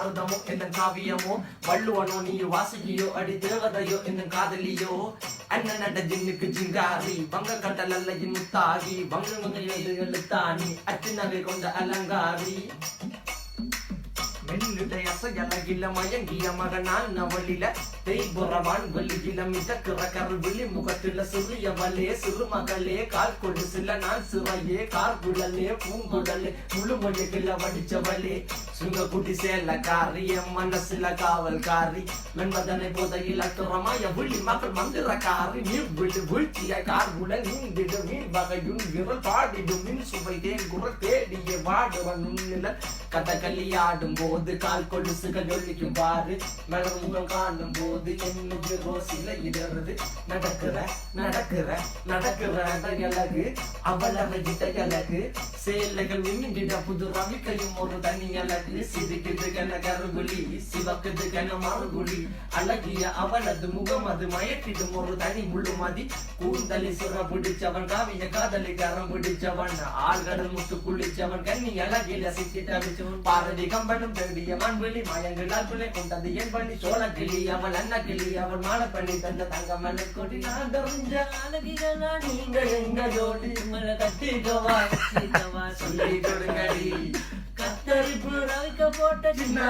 பாரதமோ என்ன காவியமோ வள்ளுவனோ நீ வாசுகியோ அடி தேவதையோ என்ன காதலியோ அண்ணன் நட ஜின்னுக்கு ஜிங்காரி வங்க கடல் அல்லையின் முத்தாகி வங்க எழுத்தாணி அச்சினவை கொண்ட அலங்காரி மெல்லுடைய அசையலகில மயங்கிய மகனான் நவலில தேய்புறவான் வலியில மிதக்கிற கருவிழி முகத்தில சிறிய வலே சிறுமகளே கால் கொடு சில நான் சிறையே கார்குழலே பூங்குடலே முழுமொழிகள வடிச்சவளே சுங்க குட்டி சேலக்காரி என் மனசுல காவல்காரி மென்பதனை போதையில் அத்துறமாய விழி மகள் மந்திரக்காரி நீர் விழி வீழ்ச்சிய கார்குல நீந்திடு மீன் வகையுன் விரல் பாடிடும் மின் சுவை தேன் குரல் தேடிய வாடுவன் உன்னில கதகளியாடும் போது கால் கொலுசுகள் ஒழிக்கும் பாரு மலர்முகம் காணும் போது என்னுக்கு ரோசில இடறது நடக்கிற அழகு அவளவை அழகு சேலைகள் மின்னிட புது ரவிக்கையும் ஒரு தனி அழகு சிரிக்குது கன கருகுலி சிவக்குது கன மறுகுலி அழகிய அவளது முகம் அது மயக்கிடும் ஒரு தனி முள்ளுமதி கூந்தலி சுர பிடிச்சவன் காவிய காதலி கரம் பிடிச்சவன் ஆழ்கடல் முட்டு குளிச்சவன் கண்ணி அழகில சிக்கி தவிச்சவன் பாரதி கம்பனும் தேடிய மண்வெளி மயங்களால் பிள்ளை கொண்டது என் பண்ணி சோழ கிளி அவள் அண்ண கிளி அவள் மாலை பண்ணி தந்த தங்க மலை கொடி நான் தெரிஞ்ச அழகிகளா நீங்க எங்க ஜோடி மலை கட்டிக்கவா சொல்லி கொடுங்கடி கத்தரிப்பு ரவிக்க போட்ட சின்ன